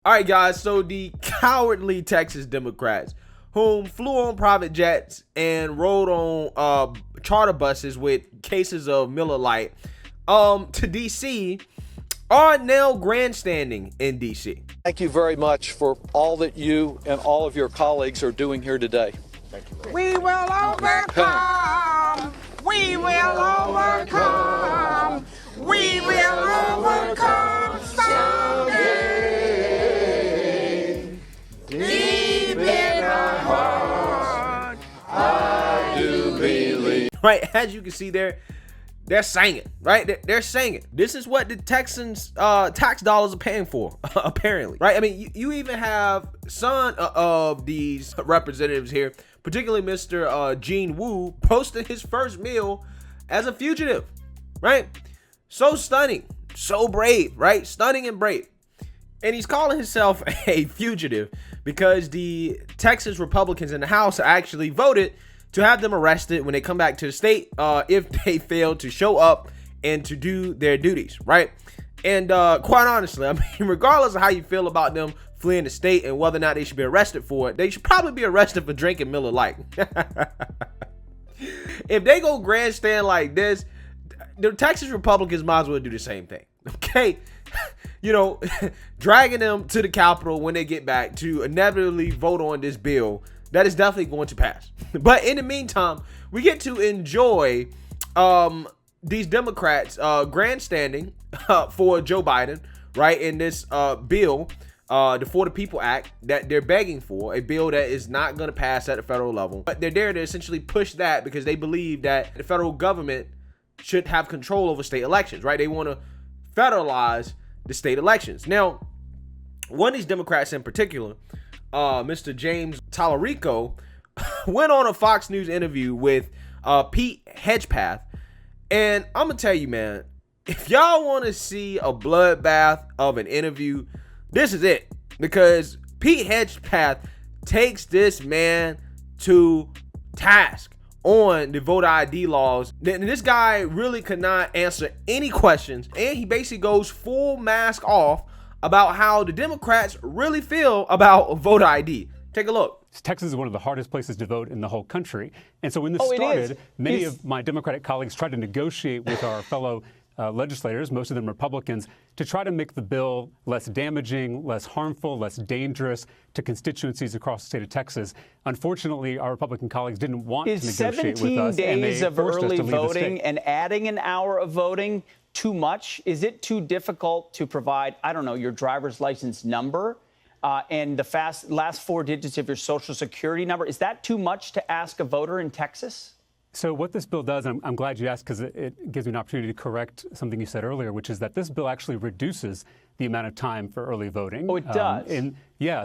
All right, guys, so the cowardly Texas Democrats whom flew on private jets and rode on charter buses with cases of Miller Lite to D.C. are now grandstanding in D.C. Thank you very much for all that you and all of your colleagues are doing here today. Thank you. We will overcome. We will overcome. We will overcome someday. Deep in our heart, I do believe. Right, as you can see there, they're singing, right? They're singing. This is what the Texans' tax dollars are paying for, apparently, right? I mean, you even have some of these representatives here, particularly Mr. Gene Wu, posting his first meal as a fugitive, right? So stunning, so brave, right? Stunning and brave. And he's calling himself a fugitive because the Texas Republicans in the House actually voted to have them arrested when they come back to the state if they fail to show up and to do their duties, right? And quite honestly, I mean, regardless of how you feel about them fleeing the state and whether or not they should be arrested for it, they should probably be arrested for drinking Miller Lite. If they go grandstand like this, the Texas Republicans might as well do the same thing, okay? You know, dragging them to the Capitol when they get back to inevitably vote on this bill that is definitely going to pass. But in the meantime, we get to enjoy these Democrats grandstanding for Joe Biden, right, in this bill, the For the People Act that they're begging for, a bill that is not going to pass at the federal level. But they're there to essentially push that because they believe that the federal government should have control over state elections, right? They want to federalize the state elections. Now, one of these Democrats in particular, Mr. James Talarico, went on a Fox News interview with Pete Hegseth, and I'm gonna tell you, man, if y'all want to see a bloodbath of an interview, this is it, because Pete Hegseth takes this man to task on the voter ID laws. This guy really could not answer any questions, and he basically goes full mask off about how the Democrats really feel about voter ID. Take a look. Texas is one of the hardest places to vote in the whole country. And so when this started, many of my Democratic colleagues tried to negotiate with our fellow legislators, most of them Republicans, to try to make the bill less damaging, less harmful, less dangerous to constituencies across the state of Texas. Unfortunately, our Republican colleagues didn't want to negotiate with us. 17 days of early voting and adding an hour of voting too much? Is it too difficult to provide, I don't know, your driver's license number and the last four digits of your Social Security number? Is that too much to ask a voter in Texas? So what this bill does, and I'm glad you asked because it gives me an opportunity to correct something you said earlier, which is that this bill actually reduces the amount of time for early voting. Oh, it does?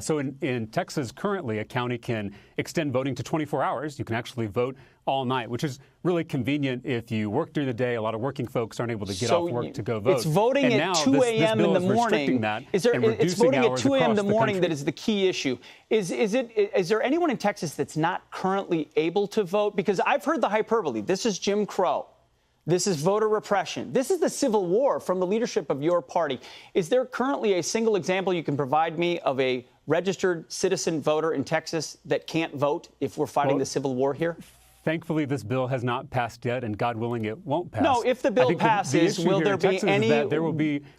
So in Texas, currently, a county can extend voting to 24 hours. You can actually vote all night, which is really convenient if you work during the day. A lot of working folks aren't able to get off work to go vote. It's voting at 2 a.m. in the morning. It's voting at 2 a.m. in the morning that is the key issue. Is there anyone in Texas that's not currently able to vote? Because I've heard the hyperbole. This is Jim Crow. This is voter repression. This is the Civil War from the leadership of your party. Is there currently a single example you can provide me of a registered citizen voter in Texas that can't vote if we're fighting the Civil War here? Thankfully, this bill has not passed yet, and God willing, it won't pass. No, if the bill passes, will there be any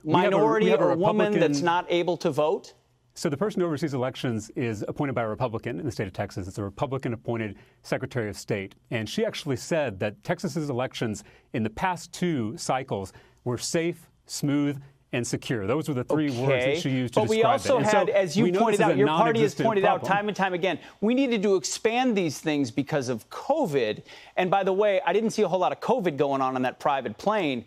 minority or woman that's not able to vote? So the person who oversees elections is appointed by a Republican in the state of Texas. It's a Republican-appointed Secretary of State. And she actually said that Texas's elections in the past two cycles were safe, smooth, and secure. Those were the three words that she used to describe it. But we also had, as you pointed out, your party has pointed out time and time again, we needed to expand these things because of COVID. And by the way, I didn't see a whole lot of COVID going on that private plane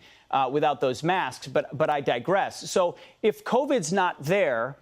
without those masks, but I digress. So if COVID's not there,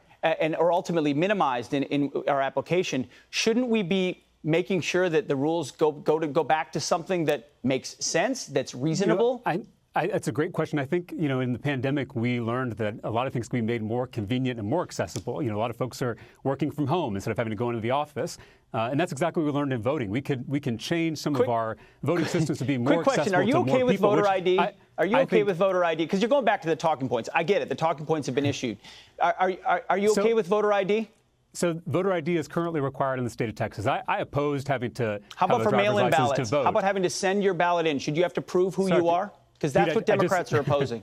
or ultimately minimized in our application, shouldn't we be making sure that the rules go back to something that makes sense, that's reasonable? I That's a great question. I think, in the pandemic, we learned that a lot of things can be made more convenient and more accessible. A lot of folks are working from home instead of having to go into the office. And that's exactly what we learned in voting. We can change some of our voting systems to be more accessible. Quick question. Are you okay with voter ID? Are you okay with voter ID? Because you're going back to the talking points. I get it. The talking points have been issued. Are you okay with voter ID? So voter ID is currently required in the state of Texas. I opposed having to How about have a for mail-in driver's license ballots? to vote. How about having to send your ballot in? Should you have to prove who you are? Because that's what Democrats are opposing.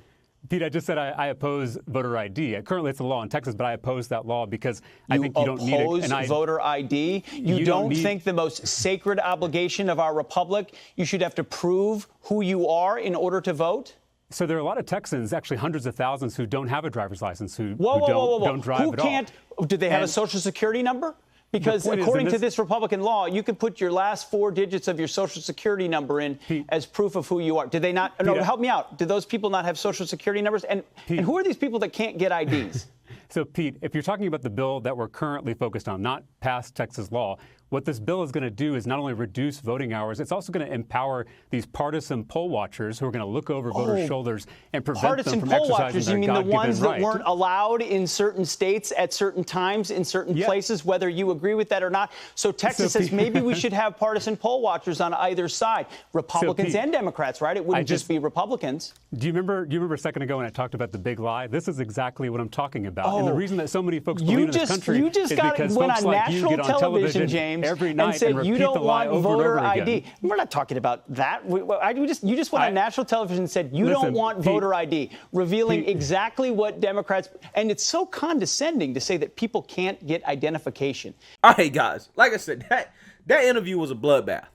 Pete, I just said I oppose voter ID. Currently, it's a law in Texas, but I oppose that law because I think you don't need it. You oppose voter ID? You don't think the most sacred obligation of our republic, you should have to prove who you are in order to vote? So there are a lot of Texans, actually hundreds of thousands, who don't have a driver's license, who don't drive at all. Do they have a Social Security number? Because according to this Republican law, you could put your last 4 digits of your Social Security number in as proof of who you are. Did they not? No, help me out. Did those people not have Social Security numbers? And who are these people that can't get IDs? So, Pete, if you're talking about the bill that we're currently focused on, not past Texas law, what this bill is going to do is not only reduce voting hours, it's also going to empower these partisan poll watchers who are going to look over voters' shoulders and prevent them from exercising their God-given right. Partisan poll watchers, you mean the ones that weren't allowed in certain states at certain times in certain places, whether you agree with that or not? So Texas says maybe we should have partisan poll watchers on either side, Republicans and Democrats, right? It wouldn't just be Republicans. Do you remember a second ago when I talked about the big lie? This is exactly what I'm talking about. And the reason that so many folks believe in this country is because folks like you get on television, James, every night and said you don't want voter ID. We're not talking about that. You just went on national television and said you don't want voter ID, revealing exactly what Democrats. And it's so condescending to say that people can't get identification. All right, guys. Like I said, that interview was a bloodbath.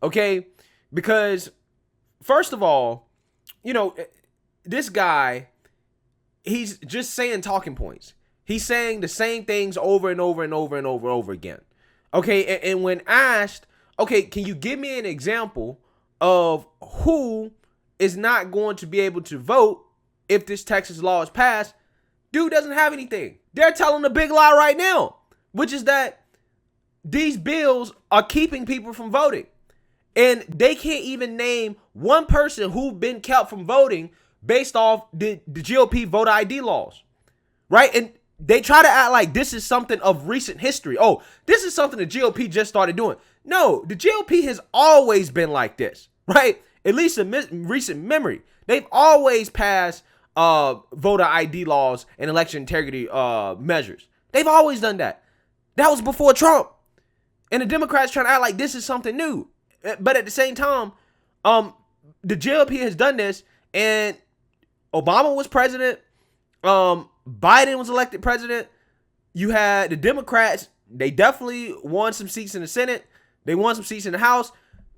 Okay, because first of all, this guy, he's just saying talking points. He's saying the same things over and over and over and over again. Okay, and when asked, okay, can you give me an example of who is not going to be able to vote if this Texas law is passed? Dude doesn't have anything. They're telling the big lie right now, which is that these bills are keeping people from voting. And they can't even name one person who's been kept from voting based off the GOP voter ID laws, right? And they try to act like this is something of recent history. Oh, this is something the GOP just started doing. No, the GOP has always been like this, right? At least in recent memory. They've always passed voter ID laws and election integrity measures. They've always done that. That was before Trump. And the Democrats trying to act like this is something new. But at the same time, the GOP has done this, and Obama was president. Biden was elected president. You had the Democrats. They definitely won some seats in the Senate. They won some seats in the House.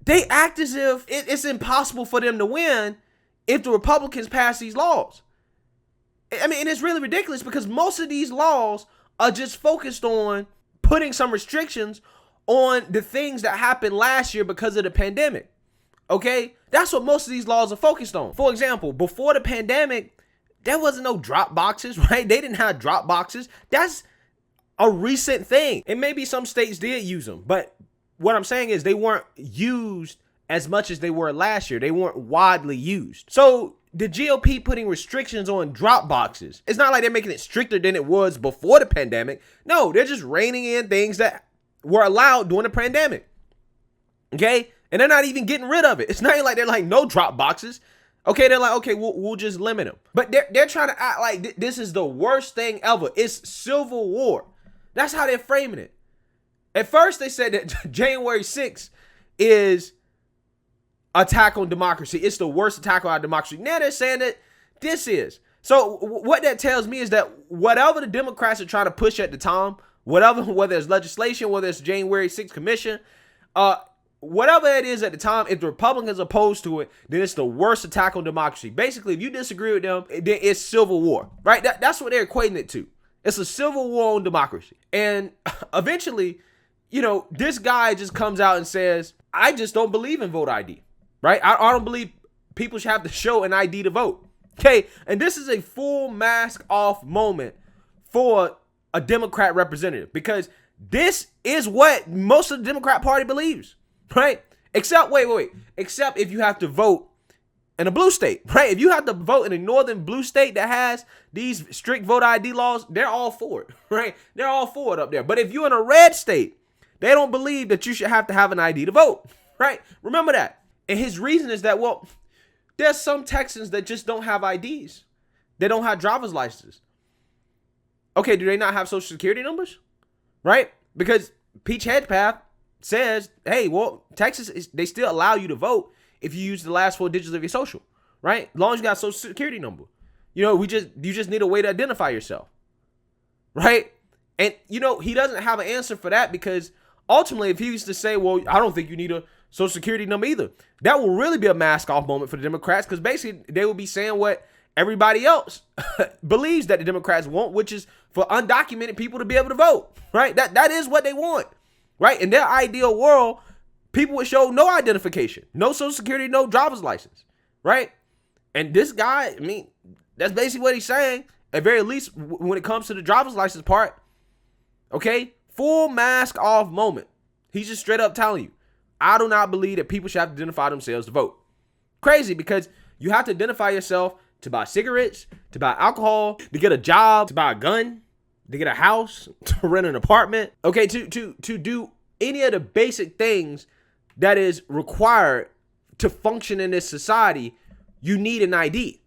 They act as if it's impossible for them to win if the Republicans pass these laws. I mean, and it's really ridiculous because most of these laws are just focused on putting some restrictions on the things that happened last year because of the pandemic. Okay? That's what most of these laws are focused on. For example, before the pandemic, there wasn't no drop boxes, right? They didn't have drop boxes. That's a recent thing. And maybe some states did use them. But what I'm saying is they weren't used as much as they were last year. They weren't widely used. So the GOP putting restrictions on drop boxes, it's not like they're making it stricter than it was before the pandemic. No, they're just reining in things that were allowed during the pandemic. Okay? And they're not even getting rid of it. It's not even like they're like, no drop boxes. Okay, they're like, okay, we'll just limit them. But they're trying to act like this is the worst thing ever. It's civil war. That's how they're framing it. At first, they said that January 6th is attack on democracy. It's the worst attack on our democracy. Now they're saying that this is. So what that tells me is that whatever the Democrats are trying to push at the time, whether it's legislation, whether it's January 6th commission, whatever it is at the time, if the Republicans are opposed to it, then it's the worst attack on democracy. Basically, if you disagree with them, then it's civil war, right? That's what they're equating it to. It's a civil war on democracy. And eventually, this guy just comes out and says, I just don't believe in vote ID, right? I don't believe people should have to show an ID to vote. Okay, and this is a full mask off moment for a Democrat representative because this is what most of the Democrat Party believes. Right? Except, wait. Except if you have to vote in a blue state, right? If you have to vote in a northern blue state that has these strict voter ID laws, they're all for it, right? They're all for it up there. But if you're in a red state, they don't believe that you should have to have an ID to vote, right? Remember that. And his reason is that, well, there's some Texans that just don't have IDs. They don't have driver's licenses. Okay, do they not have social security numbers? Right? Because Pete Hegseth says, hey, well, Texas, they still allow you to vote if you use the last 4 digits of your social, right? As long as you got a social security number. You know, you just need a way to identify yourself, right? And, you know, he doesn't have an answer for that because ultimately, if he used to say, well, I don't think you need a social security number either, that will really be a mask off moment for the Democrats because basically they will be saying what everybody else believes that the Democrats want, which is for undocumented people to be able to vote, right? That is what they want, right? In their ideal world, people would show no identification, no social security, no driver's license, right? And this guy, I mean, that's basically what he's saying. At very least, when it comes to the driver's license part, okay, full mask off moment. He's just straight up telling you, I do not believe that people should have to identify themselves to vote. Crazy, because you have to identify yourself to buy cigarettes, to buy alcohol, to get a job, to buy a gun, to get a house, to rent an apartment. Okay, to do any of the basic things that is required to function in this society, you need an ID.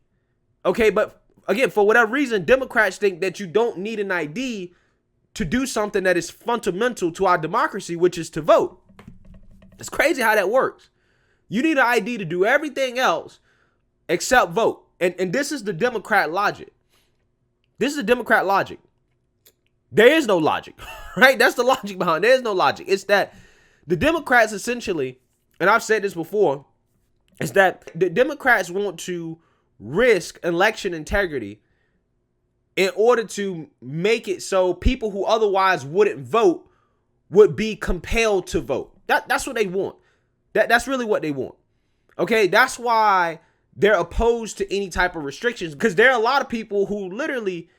Okay, but again, for whatever reason, Democrats think that you don't need an ID to do something that is fundamental to our democracy, which is to vote. It's crazy how that works. You need an ID to do everything else except vote. And this is the Democrat logic. This is the Democrat logic. There is no logic, right? That's the logic behind it. There is no logic. It's that the Democrats essentially, and I've said this before, is that the Democrats want to risk election integrity in order to make it so people who otherwise wouldn't vote would be compelled to vote. That's what they want. That's really what they want. Okay, that's why they're opposed to any type of restrictions, because there are a lot of people who literally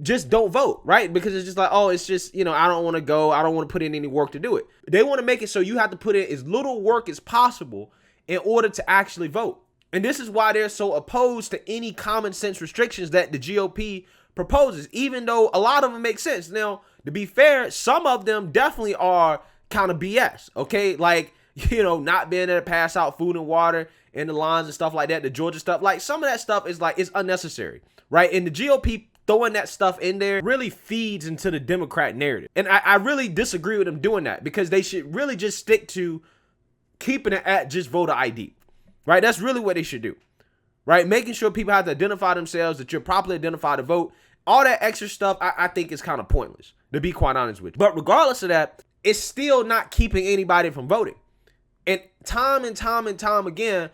just don't vote, right? Because it's just like, oh, it's just, you know, I don't want to go. I don't want to put in any work to do it. They want to make it so you have to put in as little work as possible in order to actually vote. And this is why they're so opposed to any common sense restrictions that the GOP proposes, even though a lot of them make sense. Now, to be fair, some of them definitely are kind of BS, okay? Like, you know, not being able to pass out food and water in the lines and stuff like that, the Georgia stuff. Like, some of that stuff is like, it's unnecessary, right? And the GOP throwing that stuff in there really feeds into the Democrat narrative. And I really disagree with them doing that, because they should really just stick to keeping it at just voter ID, right? That's really what they should do, right? Making sure people have to identify themselves, that you're properly identified to vote. All that extra stuff, I think is kind of pointless, to be quite honest with you. But regardless of that, it's still not keeping anybody from voting. And time again,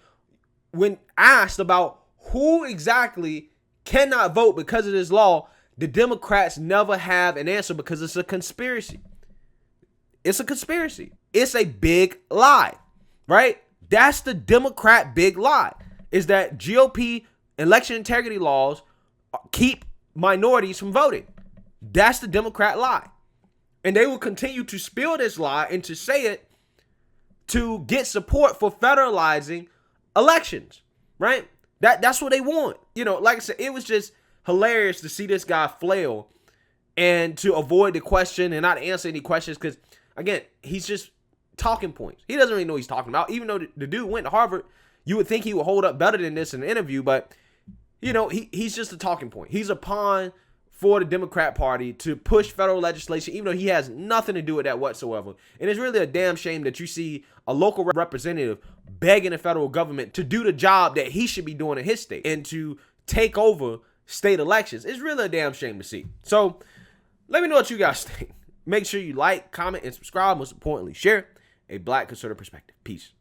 when asked about who exactly cannot vote because of this law, the Democrats never have an answer, because it's a conspiracy. It's a conspiracy. It's a big lie, right? That's the Democrat big lie, is that GOP election integrity laws keep minorities from voting. That's the Democrat lie. And they will continue to spill this lie and to say it to get support for federalizing elections, right? That's what they want. You know, like I said, it was just hilarious to see this guy flail and to avoid the question and not answer any questions, because, again, he's just talking points. He doesn't really know what he's talking about. Even though the dude went to Harvard, you would think he would hold up better than this in an interview, but, you know, he's just a talking point. He's a pawn for the Democrat Party to push federal legislation, even though he has nothing to do with that whatsoever. And it's really a damn shame that you see a local representative begging the federal government to do the job that he should be doing in his state and to take over state elections. It's really a damn shame to see. So let me know what you guys think. Make sure you like, comment, and subscribe. Most importantly, share a Black conservative perspective. Peace.